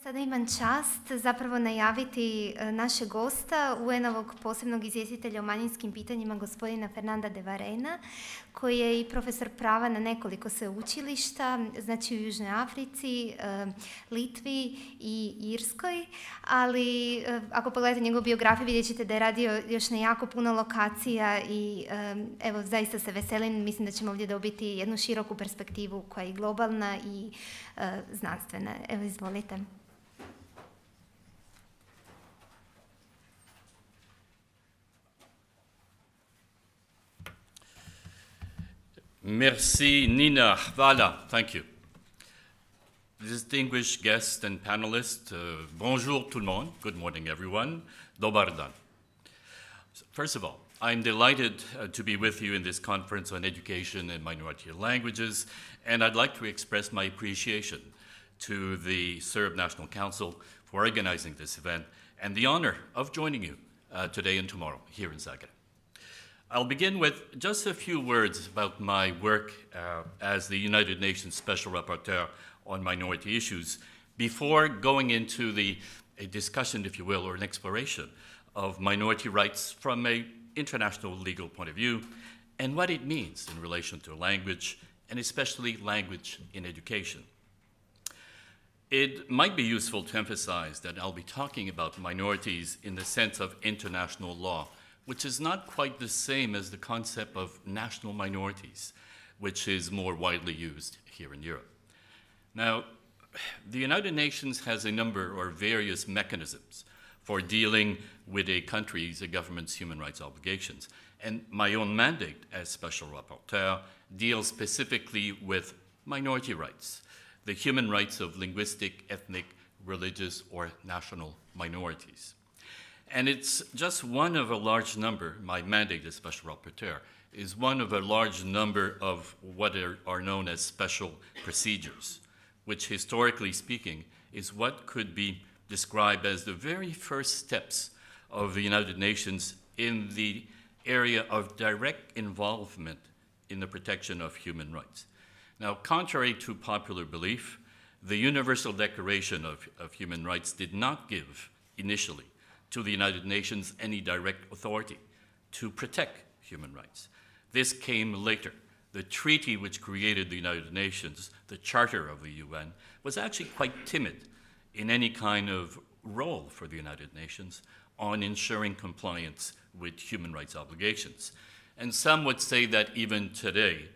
Sada imam čast zapravo najaviti našeg gosta, UN-ovog posebnog izvjestitelja o manjinskim pitanjima, gospodina Fernanda de Varennes, koji je i profesor prava na nekoliko sveučilišta, znači u Južnoj Africi, Litvi i Irskoj, ali ako pogledate njegovu biografiju vidjet ćete da je radio još na jako puno lokacija i evo, zaista se veselim, mislim da ćemo ovdje dobiti jednu široku perspektivu koja je globalna i znanstvena. Evo, izvolite. Merci, Nina. Voilà, thank you. Distinguished guests and panelists, bonjour tout le monde. Good morning, everyone. Dobar dan. First of all, I'm delighted to be with you in this conference on education and minority languages, and I'd like to express my appreciation to the Serb National Council for organizing this event and the honor of joining you today and tomorrow here in Zagreb. I'll begin with just a few words about my work as the United Nations Special Rapporteur on minority issues before going into a discussion, if you will, or an exploration of minority rights from an international legal point of view and what it means in relation to language, and especially language in education. It might be useful to emphasize that I'll be talking about minorities in the sense of international law, which is not quite the same as the concept of national minorities, which is more widely used here in Europe. Now, the United Nations has a number or various mechanisms for dealing with a country's, a government's human rights obligations. And my own mandate as Special Rapporteur deals specifically with minority rights, the human rights of linguistic, ethnic, religious, or national minorities. And it's just one of a large number, my mandate as Special Rapporteur, is one of a large number of what are known as special procedures, which historically speaking is what could be described as the very first steps of the United Nations in the area of direct involvement in the protection of human rights. Now, contrary to popular belief, the Universal Declaration of Human Rights did not give initially to the United Nations any direct authority to protect human rights. This came later. The treaty which created the United Nations, the Charter of the UN, was actually quite timid in any kind of role for the United Nations on ensuring compliance with human rights obligations. And some would say that even today,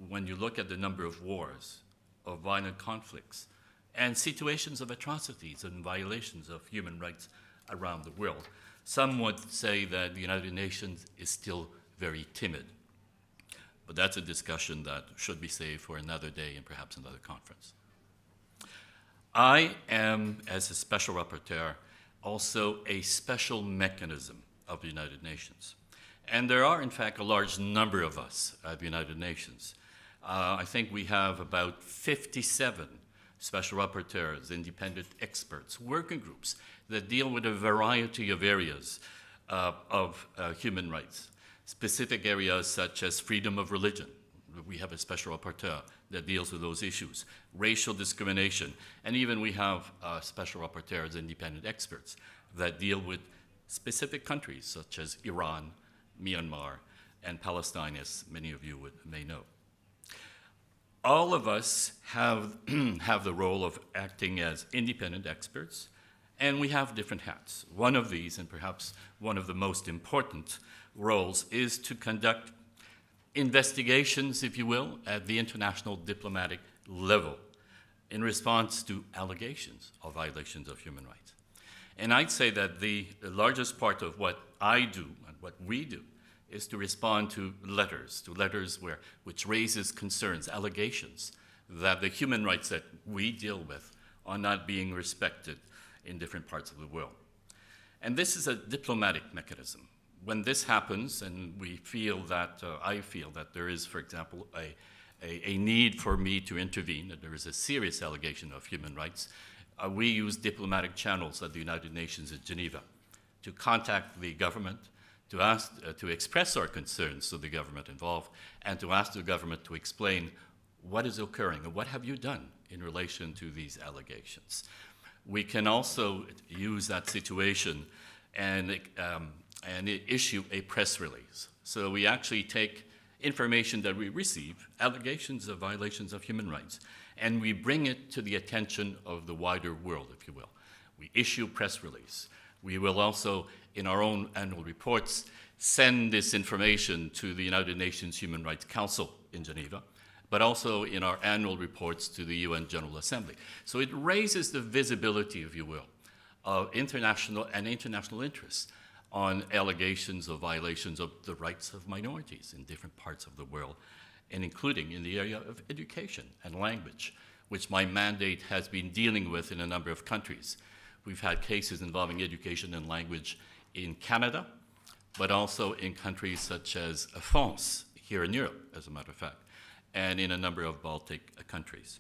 when you look at the number of wars, of violent conflicts, and situations of atrocities and violations of human rights around the world, some would say that the United Nations is still very timid. But that's a discussion that should be saved for another day and perhaps another conference. I am, as a Special Rapporteur, also a special mechanism of the United Nations. And there are, in fact, a large number of us at the United Nations. I think we have about 57 special rapporteurs, independent experts, working groups that deal with a variety of areas of human rights. Specific areas such as freedom of religion. We have a special rapporteur that deals with those issues. Racial discrimination. And even we have special rapporteurs, independent experts that deal with specific countries such as Iran, Myanmar, and Palestine, as many of you may know. All of us have, have the role of acting as independent experts, and we have different hats. One of these, and perhaps one of the most important roles, is to conduct investigations, if you will, at the international diplomatic level in response to allegations of violations of human rights. And I'd say that the largest part of what I do and what we do is to respond to letters which raises concerns, allegations that the human rights that we deal with are not being respected in different parts of the world. And this is a diplomatic mechanism. When this happens, and we feel that, I feel that there is, for example, a need for me to intervene, that there is a serious allegation of human rights, we use diplomatic channels at the United Nations in Geneva to contact the government, to ask, to express our concerns to the government involved, and to ask the government to explain what is occurring and what have you done in relation to these allegations. we can also use that situation and issue a press release. So we actually take information that we receive, allegations of violations of human rights, and we bring it to the attention of the wider world, if you will. We issue press release. We will also, in our own annual reports, send this information to the United Nations Human Rights Council in Geneva, but also in our annual reports to the UN General Assembly. So it raises the visibility, if you will, of international interests on allegations of violations of the rights of minorities in different parts of the world, and including in the area of education and language, which my mandate has been dealing with in a number of countries. We've had cases involving education and language in Canada, but also in countries such as France, here in Europe, as a matter of fact, and in a number of Baltic countries.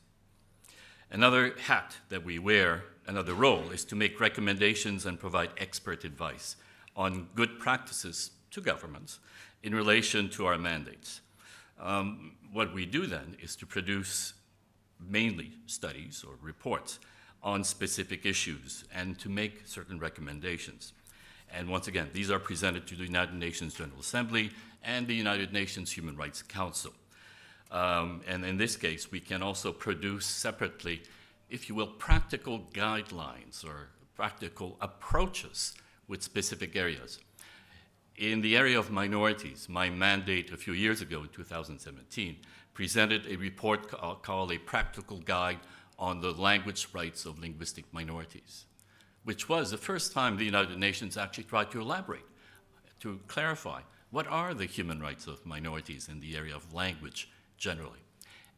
Another hat that we wear, another role, is to make recommendations and provide expert advice on good practices to governments in relation to our mandates. What we do then is to produce mainly studies or reports on specific issues and to make certain recommendations. And once again, these are presented to the United Nations General Assembly and the United Nations Human Rights Council. And in this case, we can also produce separately, if you will, practical guidelines or practical approaches with specific areas. In the area of minorities, my mandate a few years ago in 2017 presented a report called A Practical Guide on the Language Rights of Linguistic Minorities, which was the first time the United Nations actually tried to elaborate, to clarify what are the human rights of minorities in the area of language generally.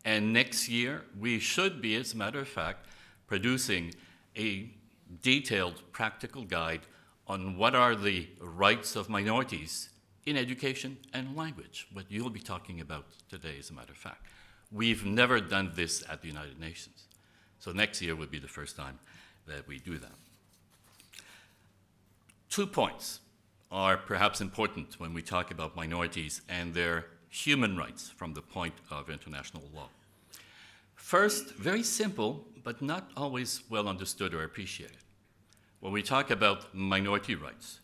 And next year, we should be, as a matter of fact, producing a detailed practical guide on what are the rights of minorities in education and language, what you'll be talking about today, as a matter of fact. We've never done this at the United Nations. So next year would be the first time that we do that. 2 points are perhaps important when we talk about minorities and their human rights from the point of international law. First, very simple, but not always well understood or appreciated. When we talk about minority rights,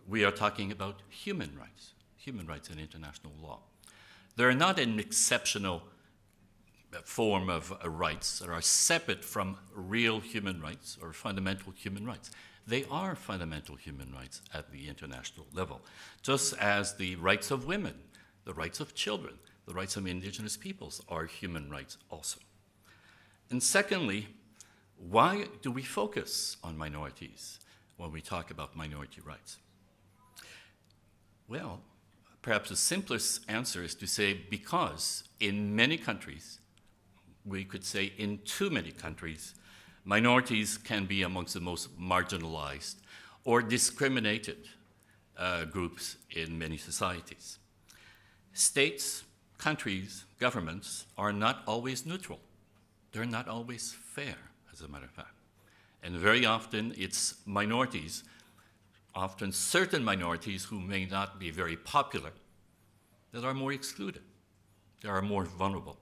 we are talking about human rights in international law. They're not an exceptional form of rights that are separate from real human rights or fundamental human rights. They are fundamental human rights at the international level, just as the rights of women, the rights of children, the rights of indigenous peoples are human rights also. And secondly, why do we focus on minorities when we talk about minority rights? Well, perhaps the simplest answer is to say because in many countries, we could say in too many countries, minorities can be amongst the most marginalized or discriminated groups in many societies. States, countries, governments are not always neutral. They're not always fair, as a matter of fact. And very often it's minorities, often certain minorities who may not be very popular, that are more excluded, that are more vulnerable.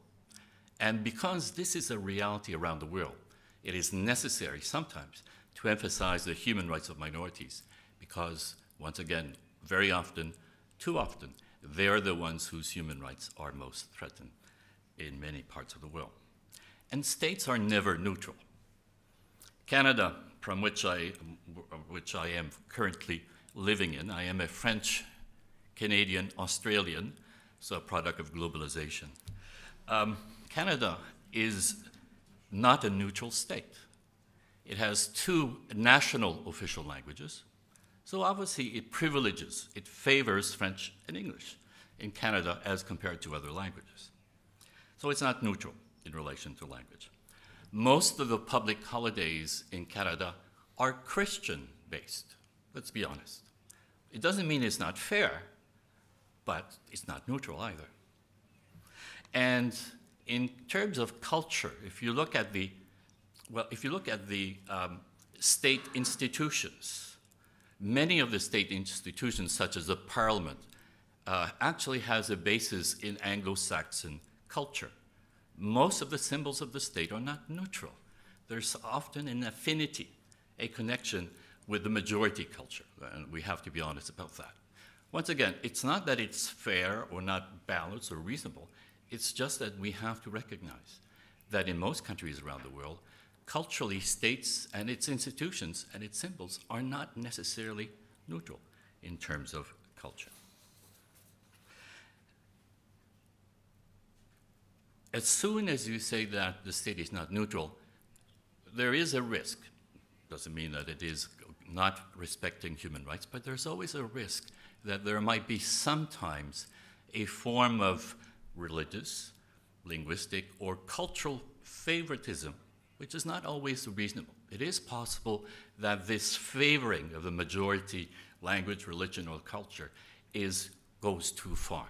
And because this is a reality around the world, it is necessary sometimes to emphasize the human rights of minorities because, once again, very often, too often, they're the ones whose human rights are most threatened in many parts of the world. And states are never neutral. Canada, from which I am currently living in, I am a French, Canadian, Australian, so a product of globalization. Canada is not a neutral state. It has 2 national official languages, so obviously it privileges, it favors French and English in Canada as compared to other languages. So it's not neutral in relation to language. Most of the public holidays in Canada are Christian-based, let's be honest. It doesn't mean it's not fair, but it's not neutral either. And in terms of culture, if you look at the state institutions, many of the state institutions, such as the Parliament, actually has a basis in Anglo-Saxon culture. Most of the symbols of the state are not neutral. there's often an affinity, a connection with the majority culture, and we have to be honest about that. Once again, it's not that it's fair or not balanced or reasonable, it's just that we have to recognize that in most countries around the world, culturally, states and its institutions and its symbols are not necessarily neutral in terms of culture. As soon as you say that the state is not neutral, there is a risk. Doesn't mean that it is not respecting human rights, but there's always a risk that there might be sometimes a form of religious, linguistic, or cultural favoritism, which is not always reasonable. It is possible that this favoring of the majority language, religion, or culture goes too far.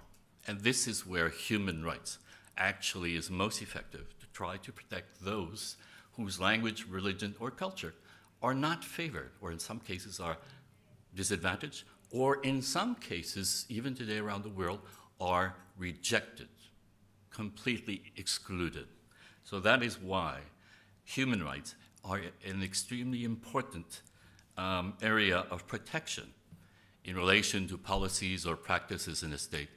And this is where human rights actually is most effective, to try to protect those whose language, religion, or culture are not favored, or in some cases are disadvantaged, or in some cases, even today around the world, are rejected, completely excluded. So that is why human rights are an extremely important area of protection in relation to policies or practices in a state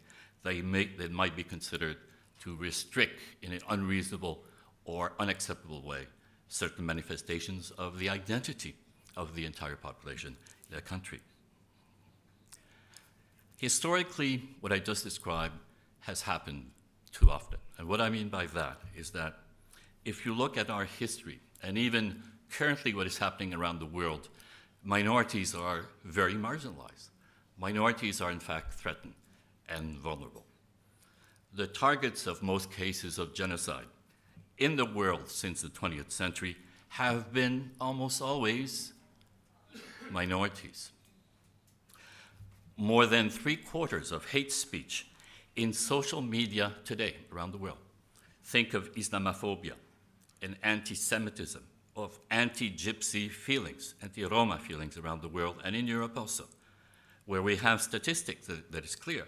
that might be considered to restrict in an unreasonable or unacceptable way certain manifestations of the identity of the entire population in a country. Historically, what I just described has happened too often. And what I mean by that is that if you look at our history, and even currently what is happening around the world, minorities are very marginalized. Minorities are in fact threatened and vulnerable. The targets of most cases of genocide in the world since the 20th century have been almost always minorities. More than 3/4 of hate speech in social media today around the world. Think of Islamophobia and anti-Semitism, of anti-Gypsy feelings, anti-Roma feelings around the world, and in Europe also, where we have statistics that is clear.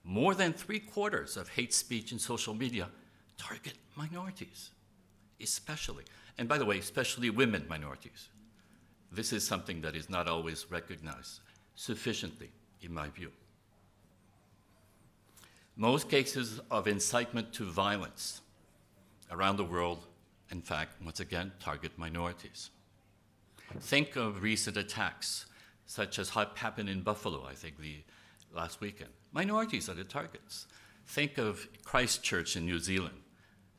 More than 3/4 of hate speech in social media target minorities, especially. And by the way, especially women minorities. This is something that is not always recognized sufficiently, in my view. Most cases of incitement to violence around the world, in fact, once again, target minorities. Think of recent attacks, such as happened in Buffalo, I think, last weekend. Minorities are the targets. Think of Christchurch in New Zealand,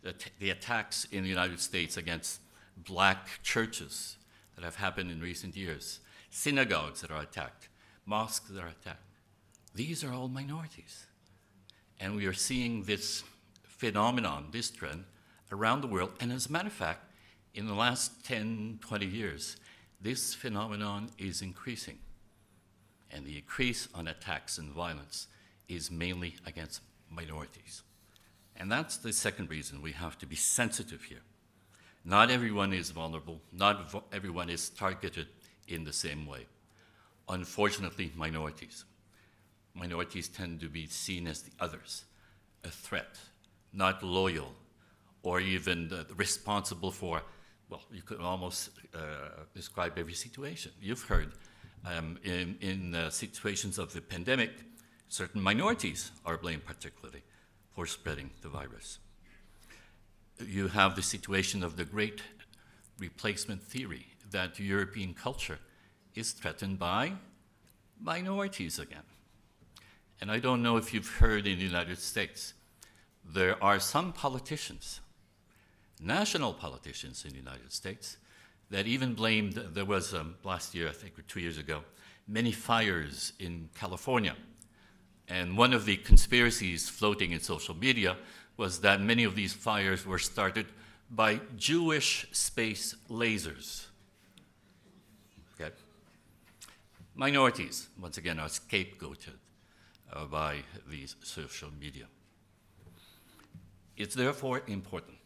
the attacks in the United States against black churches that have happened in recent years, synagogues that are attacked, mosques that are attacked. These are all minorities. And we are seeing this phenomenon, this trend, around the world. And as a matter of fact, in the last 10, 20 years, this phenomenon is increasing. And the increase on attacks and violence is mainly against minorities. And that's the second reason we have to be sensitive here. Not everyone is vulnerable. Not everyone is targeted in the same way. Unfortunately, minorities. Minorities tend to be seen as the others, a threat, not loyal, or even responsible for, well, you could almost describe every situation. You've heard in situations of the pandemic, certain minorities are blamed particularly for spreading the virus. You have the situation of the great replacement theory, that European culture is threatened by minorities again. And I don't know if you've heard in the United States, there are some politicians, national politicians in the United States, that even blamed, there was last year, I think, or 2 years ago, many fires in California. And one of the conspiracies floating in social media was that many of these fires were started by Jewish space lasers. Okay? Minorities, once again, are scapegoated by these social media. It's therefore important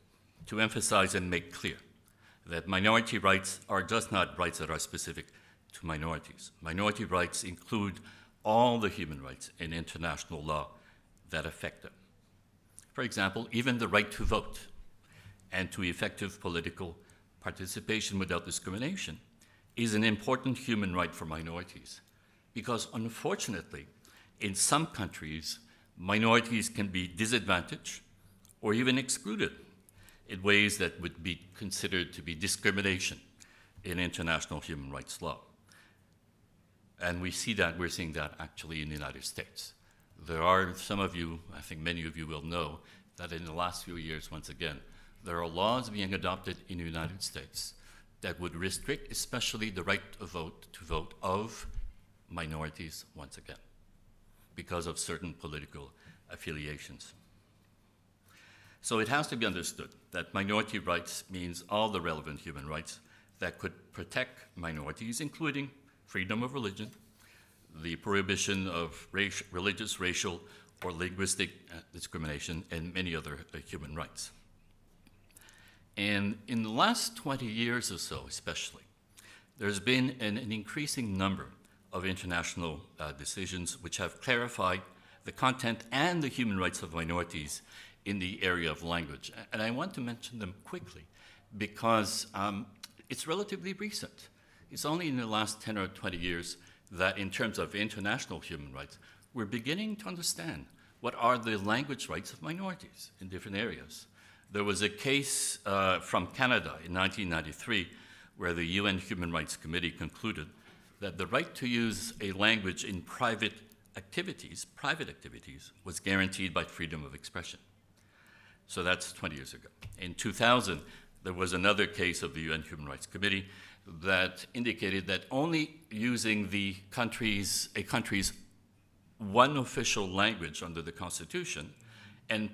to emphasize and make clear that minority rights are just not rights that are specific to minorities. Minority rights include all the human rights in international law that affect them. For example, even the right to vote and to effective political participation without discrimination, is an important human right for minorities. Because unfortunately, in some countries, minorities can be disadvantaged or even excluded in ways that would be considered to be discrimination in international human rights law. And we're seeing that actually in the United States. There are, some of you, I think many of you will know, that in the last few years, once again, there are laws being adopted in the United States that would restrict especially the right to vote of minorities once again, because of certain political affiliations. So it has to be understood that minority rights means all the relevant human rights that could protect minorities, including freedom of religion, the prohibition of religious, racial, or linguistic discrimination, and many other human rights. And in the last 20 years or so, especially, there's been an increasing number of international decisions which have clarified the content and the human rights of minorities in the area of language. And I want to mention them quickly because it's relatively recent. It's only in the last 10 or 20 years that in terms of international human rights, we're beginning to understand what are the language rights of minorities in different areas. There was a case from Canada in 1993 where the UN Human Rights Committee concluded that the right to use a language in private activities was guaranteed by freedom of expression. So that's 20 years ago. In 2000, there was another case of the UN Human Rights Committee that indicated that only using a country's one official language under the Constitution and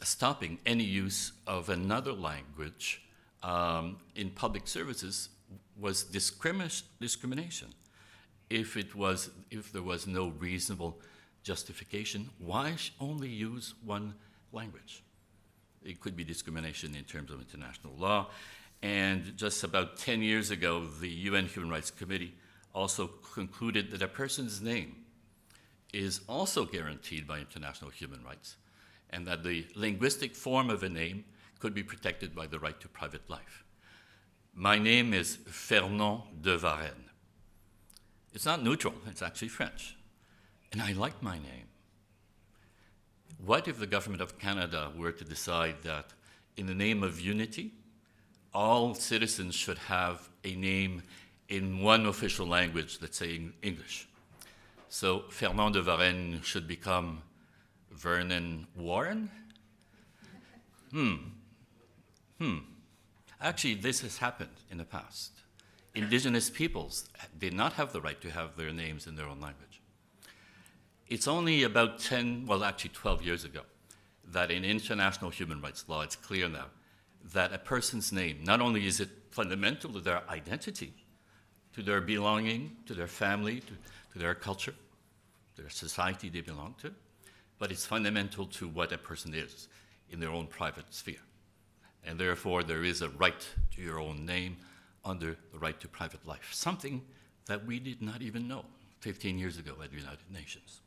stopping any use of another language in public services was discrimination. If there was no reasonable justification, why only use one language? It could be discrimination in terms of international law. And just about 10 years ago, the UN Human Rights Committee also concluded that a person's name is also guaranteed by international human rights, and that the linguistic form of a name could be protected by the right to private life. My name is Fernand de Varennes. It's not neutral, it's actually French. And I like my name. What if the government of Canada were to decide that in the name of unity, all citizens should have a name in one official language, let's say English? So Fernand de Varennes should become Vernon Warren? Actually, this has happened in the past. Indigenous peoples did not have the right to have their names in their own language. It's only about 12 years ago, that in international human rights law, it's clear now that a person's name, not only is it fundamental to their identity, to their belonging, to their family, to their culture, their society they belong to, but it's fundamental to what a person is in their own private sphere. And therefore, there is a right to your own name under the right to private life, something that we did not even know 15 years ago at the United Nations.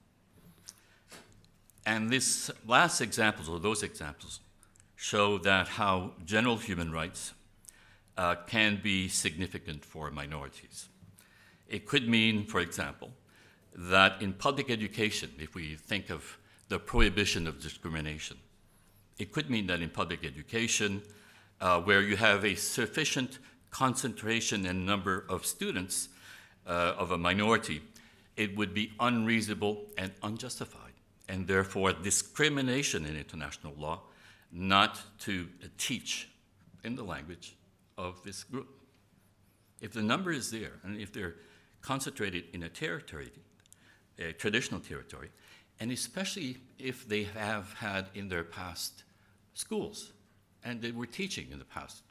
And these last examples, or those examples, show that how general human rights can be significant for minorities. It could mean, for example, that in public education, if we think of the prohibition of discrimination, it could mean that in public education, where you have a sufficient concentration and number of students of a minority, it would be unreasonable and unjustified, and therefore discrimination in international law not to teach in the language of this group. If the number is there, and if they're concentrated in a territory, a traditional territory, and especially if they have had in their past schools, and they were teaching in the past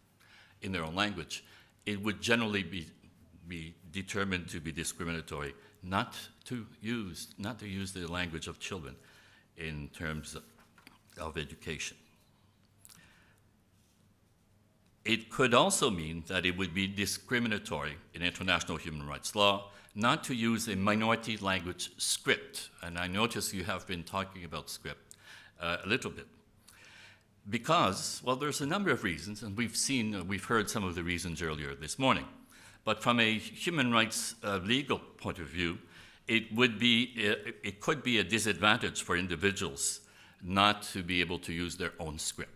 in their own language, it would generally be determined to be discriminatory not to use the language of children in terms of education. It could also mean that it would be discriminatory in international human rights law not to use a minority language script. And I notice you have been talking about script a little bit. Because, well, there's a number of reasons, and we've heard some of the reasons earlier this morning. But from a human rights legal point of view, it could be a disadvantage for individuals not to be able to use their own script,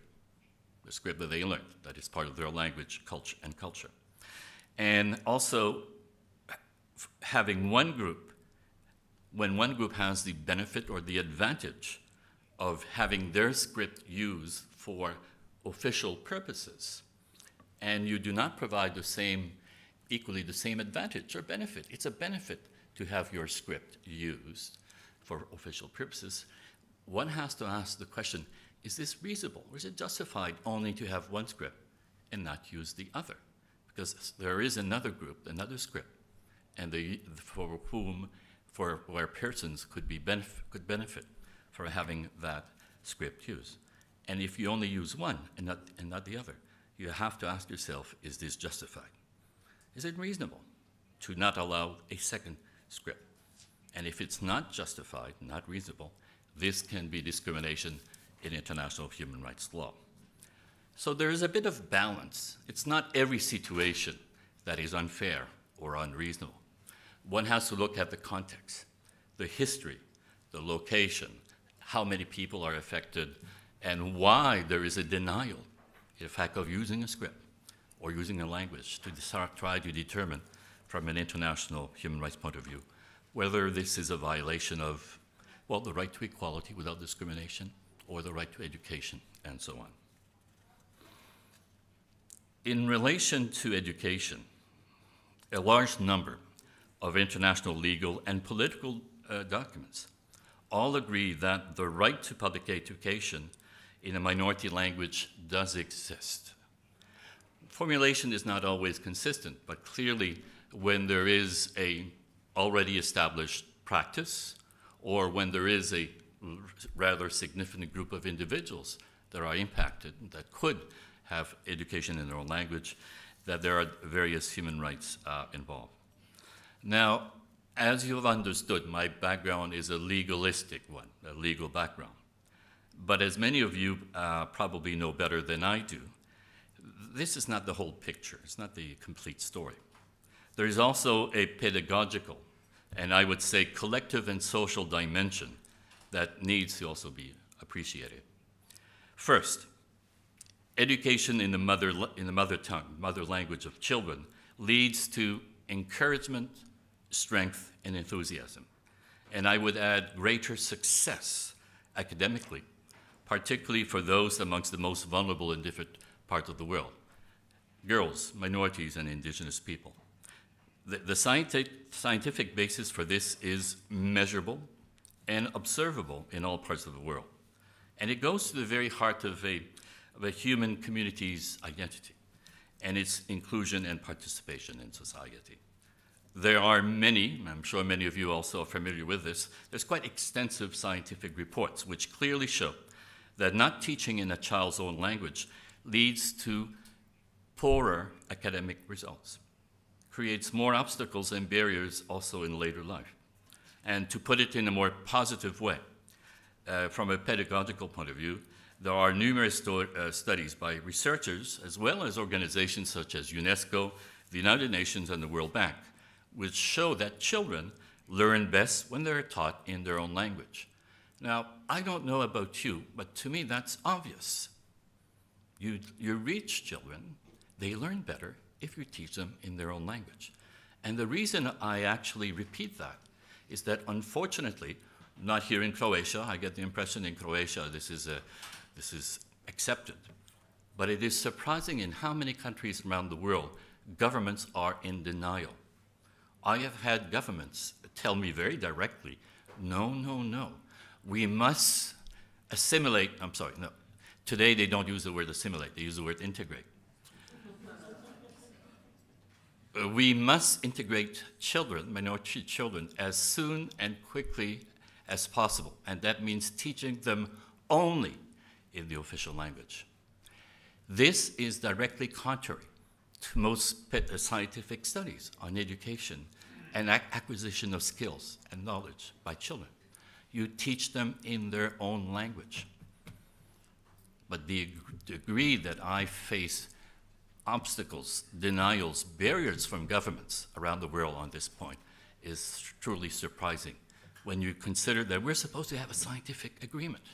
the script that they learned, that is part of their language, culture. And also, having one group, when one group has the benefit or the advantage of having their script used for official purposes, and you do not provide equally the same advantage or benefit. It's a benefit to have your script used for official purposes. One has to ask the question, is this reasonable, or is it justified only to have one script and not use the other? Because there is another group, another script, and where persons could benefit for having that script used. And if you only use one and not the other, you have to ask yourself, is this justified? Is it reasonable to not allow a second script? And if it's not justified, not reasonable, this can be discrimination in international human rights law. So there is a bit of balance. It's not every situation that is unfair or unreasonable. One has to look at the context, the history, the location, how many people are affected, and why there is a denial, in fact, of using a script or using a language to try to determine from an international human rights point of view whether this is a violation of, well, the right to equality without discrimination or the right to education, and so on. In relation to education, a large number of international legal and political documents all agree that the right to public education in a minority language does exist. Formulation is not always consistent, but clearly when there is a already established practice, or when there is a rather significant group of individuals that are impacted, that could have education in their own language, that there are various human rights involved. Now, as you have understood, my background is a legalistic one, a legal background. But as many of you probably know better than I do, this is not the whole picture. It's not the complete story. There is also a pedagogical, and I would say collective and social dimension that needs to also be appreciated. First, education in the mother tongue, mother language of children, leads to encouragement, strength, and enthusiasm. And I would add greater success academically, particularly for those amongst the most vulnerable in different parts of the world, girls, minorities, and indigenous people. The scientific basis for this is measurable and observable in all parts of the world. And it goes to the very heart of a human community's identity and its inclusion and participation in society. There are many, I'm sure many of you also are familiar with this, there's quite extensive scientific reports which clearly show that not teaching in a child's own language leads to poorer academic results, creates more obstacles and barriers also in later life. And to put it in a more positive way, from a pedagogical point of view, there are numerous studies by researchers as well as organizations such as UNESCO, the United Nations, and the World Bank, which show that children learn best when they're taught in their own language. Now, I don't know about you, but to me that's obvious. You reach children, they learn better if you teach them in their own language. And the reason I actually repeat that is that unfortunately, not here in Croatia, I get the impression in Croatia this is accepted, but it is surprising in how many countries around the world governments are in denial. I have had governments tell me very directly, no, we must assimilate, today they don't use the word assimilate, they use the word integrate. We must integrate children, minority children, as soon and quickly as possible, and that means teaching them only in the official language. This is directly contrary to most scientific studies on education and acquisition of skills and knowledge by children. You teach them in their own language. but the degree that I face obstacles, denials, barriers from governments around the world on this point is truly surprising when you consider that we're supposed to have a scientific agreement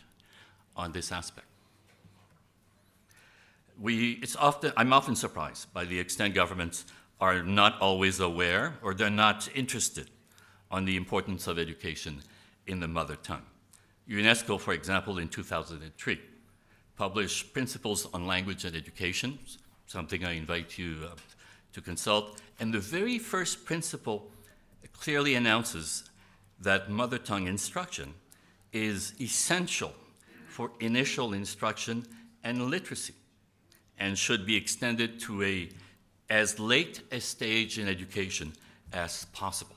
on this aspect. I'm often surprised by the extent governments are not always aware or they're not interested on the importance of education in the mother tongue. UNESCO, for example, in 2003, published Principles on Language and Education, something I invite you to consult. And the very first principle clearly announces that mother tongue instruction is essential for initial instruction and literacy and should be extended to as late a stage in education as possible.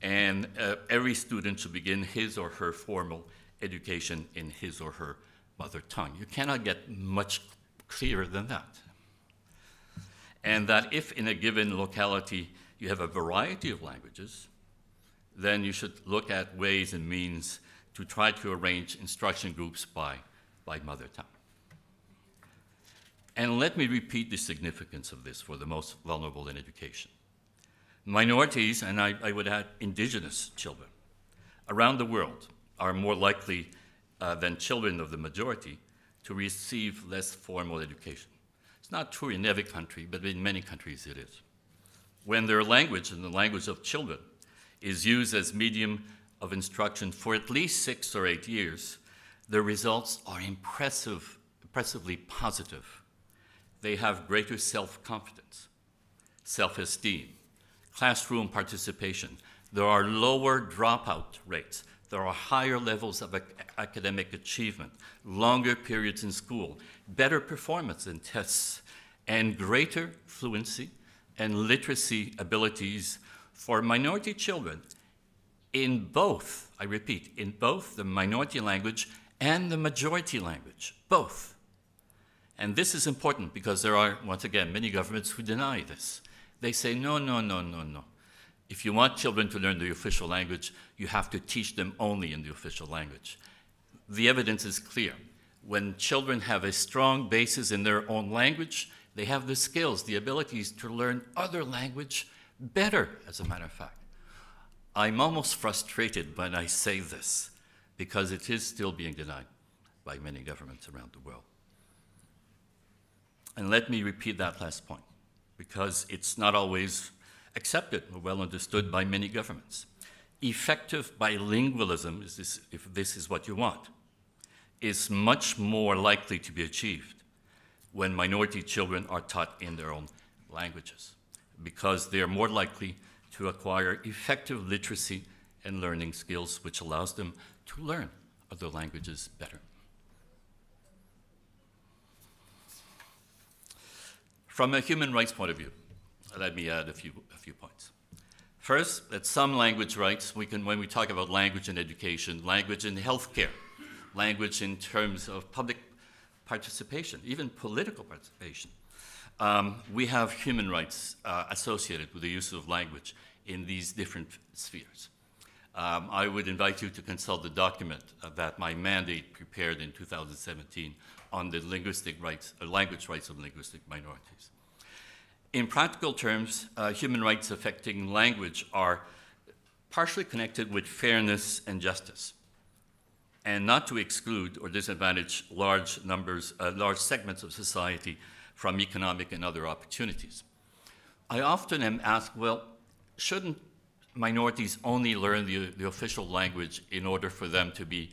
And every student should begin his or her formal education in his or her mother tongue. You cannot get much clearer than that. And that if in a given locality you have a variety of languages, then you should look at ways and means to try to arrange instruction groups by mother tongue. And let me repeat the significance of this for the most vulnerable in education. Minorities, and I would add indigenous children, around the world are more likely than children of the majority to receive less formal education. It's not true in every country, but in many countries it is. When their language, and the language of children, is used as medium of instruction for at least 6 or 8 years, the results are impressively positive. They have greater self-confidence, self-esteem, classroom participation. There are lower dropout rates. There are higher levels of academic achievement, longer periods in school, better performance in tests, and greater fluency and literacy abilities for minority children in both, I repeat, in both the minority language and the majority language, both. And this is important because there are, once again, many governments who deny this. They say, no, no, no, no, no. If you want children to learn the official language, you have to teach them only in the official language. The evidence is clear. When children have a strong basis in their own language, they have the skills, the abilities to learn other language better, as a matter of fact. I'm almost frustrated when I say this because it is still being denied by many governments around the world. And let me repeat that last point, because it's not always accepted or well understood by many governments. Effective bilingualism, if this is what you want, is much more likely to be achieved when minority children are taught in their own languages, because they are more likely to acquire effective literacy and learning skills, which allows them to learn other languages better. From a human rights point of view, let me add a few points. First, that some language rights, when we talk about language in education, language in healthcare, language in terms of public participation, even political participation, we have human rights associated with the use of language in these different spheres. I would invite you to consult the document that my mandate prepared in 2017 on the linguistic rights, language rights of linguistic minorities. In practical terms, human rights affecting language are partially connected with fairness and justice, and not to exclude or disadvantage large segments of society from economic and other opportunities. I often am asked, well, shouldn't minorities only learn the official language in order for them to be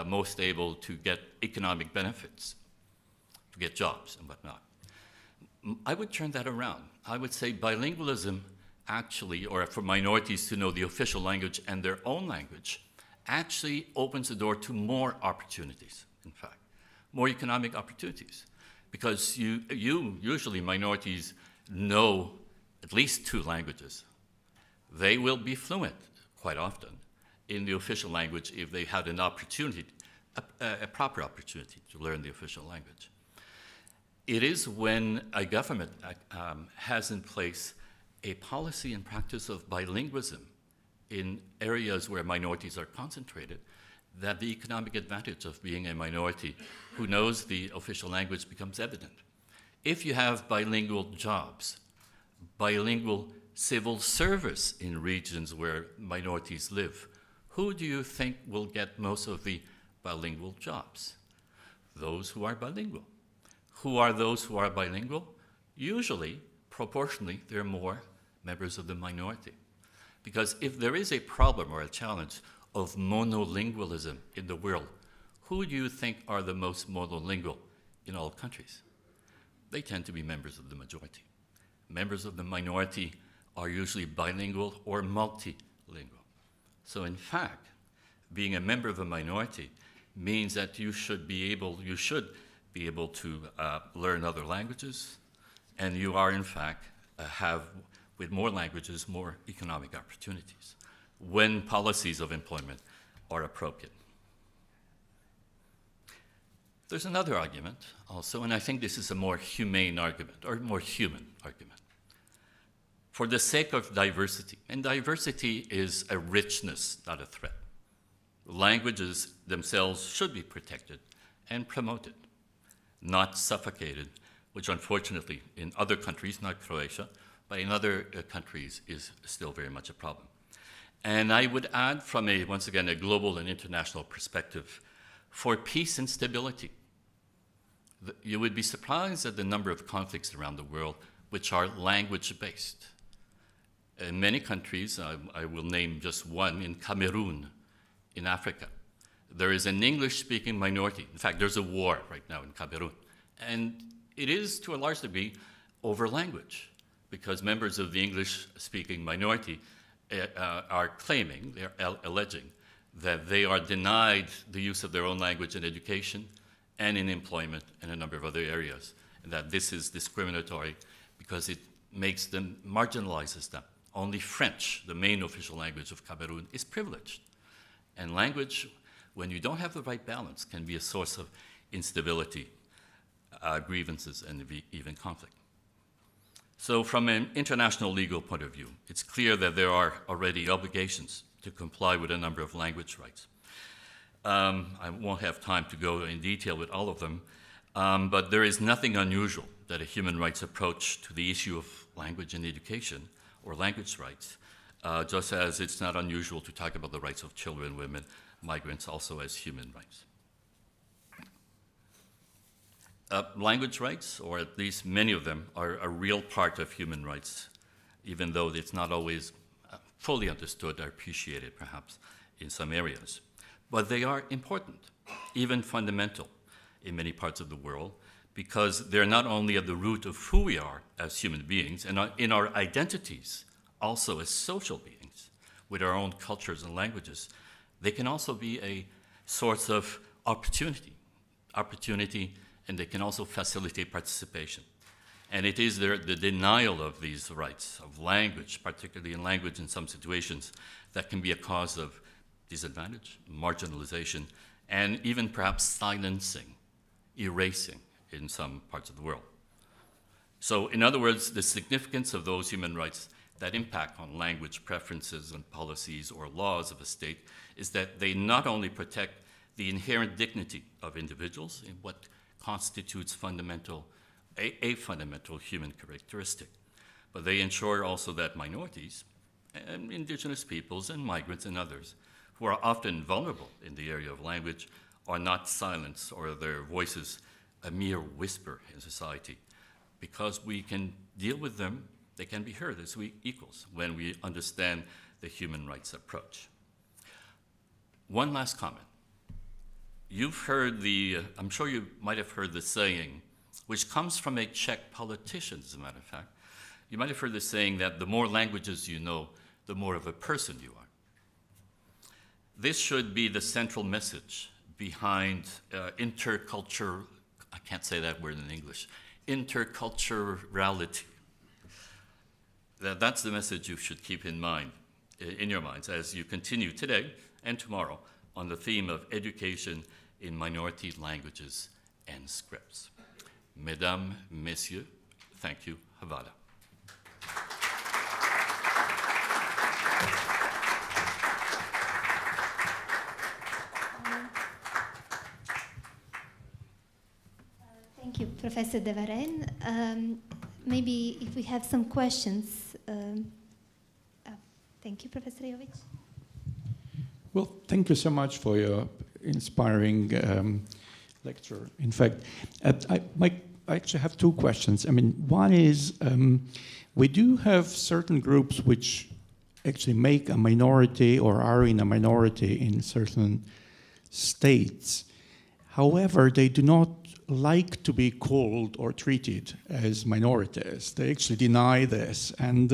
most able to get economic benefits, to get jobs and whatnot? I would turn that around. I would say bilingualism actually, or for minorities to know the official language and their own language, actually opens the door to more opportunities, in fact, more economic opportunities. Because usually minorities know at least 2 languages. They will be fluent quite often in the official language if they had an opportunity, a proper opportunity to learn the official language. It is when a government has in place a policy and practice of bilingualism in areas where minorities are concentrated that the economic advantage of being a minority who knows the official language becomes evident. If you have bilingual jobs, bilingual civil service in regions where minorities live, who do you think will get most of the bilingual jobs? Those who are bilingual. Who are those who are bilingual? Usually, proportionally, they're more members of the minority. Because if there is a problem or a challenge of monolingualism in the world, who do you think are the most monolingual in all countries? They tend to be members of the majority. Members of the minority are usually bilingual or multilingual. So in fact, being a member of a minority means that you should be able to learn other languages, and you are in fact have, with more languages, more economic opportunities when policies of employment are appropriate. There's another argument also, and I think this is a more humane argument, or more human argument. For the sake of diversity, and diversity is a richness, not a threat. Languages themselves should be protected and promoted, not suffocated, which unfortunately in other countries, not Croatia, but in other countries is still very much a problem. And I would add from once again, a global and international perspective, for peace and stability. You would be surprised at the number of conflicts around the world which are language-based. In many countries, I will name just one, in Cameroon, in Africa, there is an English-speaking minority. In fact, there's a war right now in Cameroon. And it is, to a large degree, over language, because members of the English-speaking minority are claiming, they're alleging, that they are denied the use of their own language in education and in employment and a number of other areas, and that this is discriminatory because it makes them, marginalizes them. Only French, the main official language of Cameroon, is privileged. And language, when you don't have the right balance, can be a source of instability, grievances, and even conflict. So from an international legal point of view, it's clear that there are already obligations to comply with a number of language rights. I won't have time to go in detail with all of them, but there is nothing unusual that a human rights approach to the issue of language in education or language rights, just as it's not unusual to talk about the rights of children, women, migrants also as human rights. Language rights, or at least many of them, are a real part of human rights, even though it's not always fully understood or appreciated, perhaps, in some areas. But they are important, even fundamental, in many parts of the world, because they're not only at the root of who we are as human beings, and in our identities, also as social beings, with our own cultures and languages, they can also be a source of opportunity, and they can also facilitate participation. And it is the denial of these rights, of language, particularly in language in some situations, that can be a cause of disadvantage, marginalization, and even perhaps silencing, erasing in some parts of the world. So in other words, the significance of those human rights that impact on language preferences and policies or laws of a state is that they not only protect the inherent dignity of individuals in what constitutes a fundamental human characteristic, but they ensure also that minorities, and indigenous peoples and migrants and others, who are often vulnerable in the area of language, are not silenced or their voices a mere whisper in society. Because we can deal with them, they can be heard as equals when we understand the human rights approach. One last comment. You've heard I'm sure you might have heard the saying, which comes from a Czech politician, as a matter of fact. You might have heard the saying that the more languages you know, the more of a person you are. This should be the central message behind intercultural, I can't say that word in English, interculturality. That's the message you should keep in mind, in your minds, as you continue today and tomorrow on the theme of education in minority languages and scripts. Mesdames, Messieurs, thank you. Havada. Professor de Varennes. Maybe if we have some questions. Thank you, Professor Jovic. Well, thank you so much for your inspiring lecture. In fact, I actually have two questions. I mean, one is we do have certain groups which actually make a minority or are in a minority in certain states. However, they do not like to be called or treated as minorities. They actually deny this, and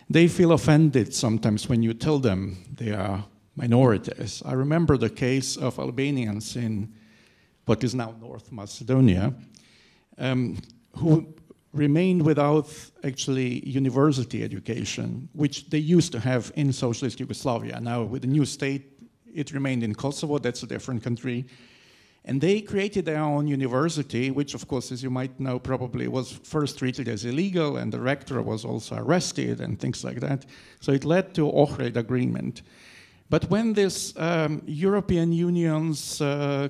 they feel offended sometimes when you tell them they are minorities. I remember the case of Albanians in what is now North Macedonia, who remained without actually university education, which they used to have in socialist Yugoslavia. Now with the new state, it remained in Kosovo, that's a different country. And they created their own university, which of course, as you might know, probably was first treated as illegal, and the rector was also arrested and things like that. So it led to Ohrid Agreement. But when this European Union's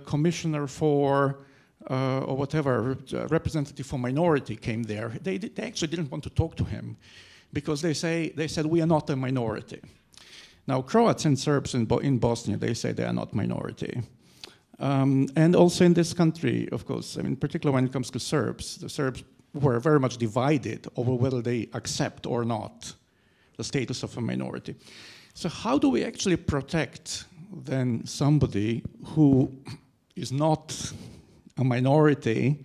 commissioner for, or whatever, representative for minority came there, they actually didn't want to talk to him because they said, we are not a minority. Now, Croats and Serbs in Bosnia, they say they are not minority. And also in this country, of course, I mean, particularly when it comes to Serbs, the Serbs were very much divided over whether they accept or not the status of a minority. So how do we actually protect then somebody who is not a minority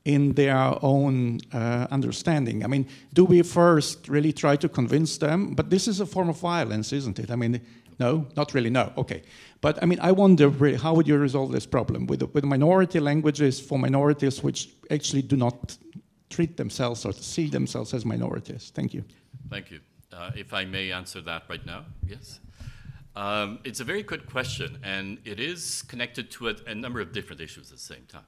in their own understanding? I mean, do we first really try to convince them? But this is a form of violence, isn't it? I mean, no, not really, no, okay. But I mean, I wonder really, how would you resolve this problem with minority languages for minorities which actually do not treat themselves or see themselves as minorities? Thank you. Thank you. If I may answer that right now, yes. It's a very good question, and it is connected to a number of different issues at the same time.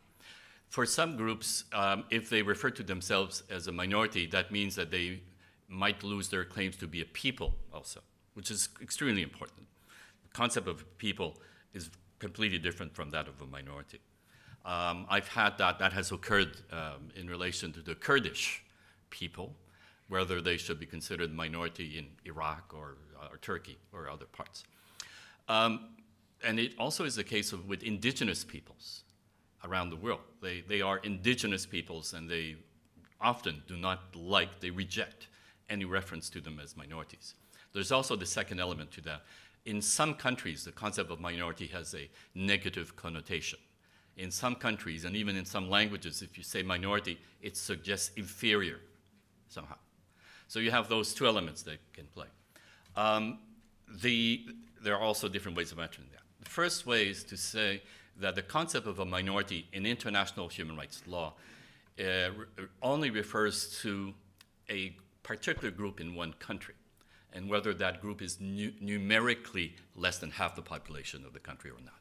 For some groups, if they refer to themselves as a minority, that means that they might lose their claims to be a people also, which is extremely important. The concept of people is completely different from that of a minority. I've had that has occurred in relation to the Kurdish people, whether they should be considered minority in Iraq or Turkey or other parts. And it also is the case with indigenous peoples around the world. They are indigenous peoples, and they often do not they reject any reference to them as minorities. There's also the second element to that. In some countries, the concept of minority has a negative connotation. In some countries, and even in some languages, if you say minority, it suggests inferior somehow. So you have those two elements that can play. There are also different ways of answering that. The first way is to say that the concept of a minority in international human rights law only refers to a particular group in one country, and whether that group is numerically less than half the population of the country or not.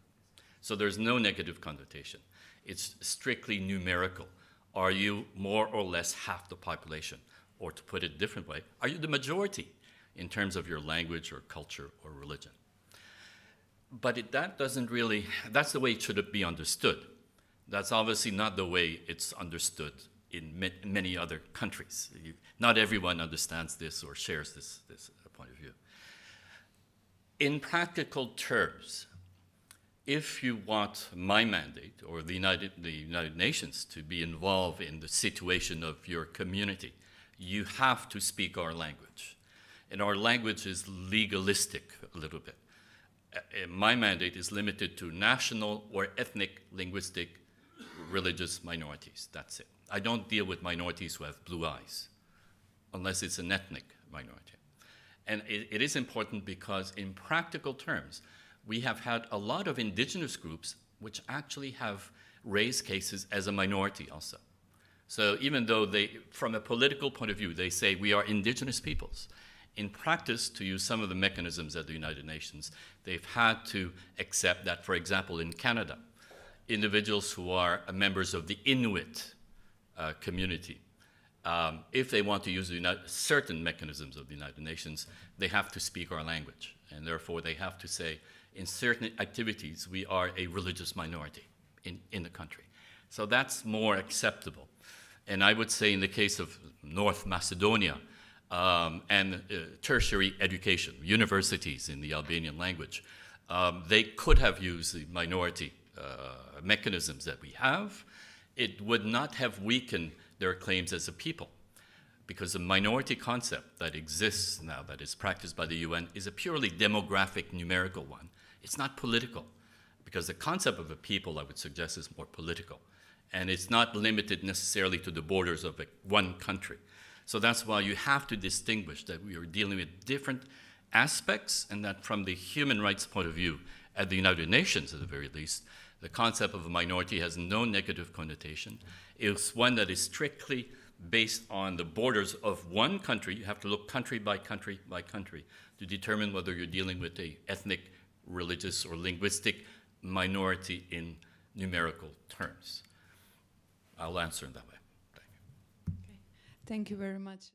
So there's no negative connotation. It's strictly numerical. Are you more or less half the population? Or to put it a different way, are you the majority in terms of your language or culture or religion? But that doesn't really, that's the way it should be understood. That's obviously not the way it's understood in many other countries. Not everyone understands this or shares this point of view. In practical terms, if you want my mandate or the United Nations to be involved in the situation of your community, you have to speak our language. And our language is legalistic a little bit. My mandate is limited to national or ethnic, linguistic, religious minorities. That's it. I don't deal with minorities who have blue eyes, unless it's an ethnic minority. And it is important because in practical terms, we have had a lot of indigenous groups which actually have raised cases as a minority also. So even though from a political point of view, they say we are indigenous peoples, in practice, to use some of the mechanisms at the United Nations, they've had to accept that, for example, in Canada, individuals who are members of the Inuit community, if they want to use certain mechanisms of the United Nations, they have to speak our language. And therefore, they have to say, in certain activities, we are a religious minority in the country. So that's more acceptable. And I would say in the case of North Macedonia and tertiary education, universities in the Albanian language, they could have used the minority mechanisms that we have. It would not have weakened their claims as a people, because the minority concept that exists now, that is practiced by the UN, is a purely demographic, numerical one. It's not political, because the concept of a people, I would suggest, is more political. And it's not limited necessarily to the borders of one country. So that's why you have to distinguish that we are dealing with different aspects, and that from the human rights point of view, at the United Nations at the very least, the concept of a minority has no negative connotation. It's one that is strictly based on the borders of one country. You have to look country by country by country to determine whether you're dealing with an ethnic, religious, or linguistic minority in numerical terms. I'll answer in that way. Thank you. Okay. Thank you very much.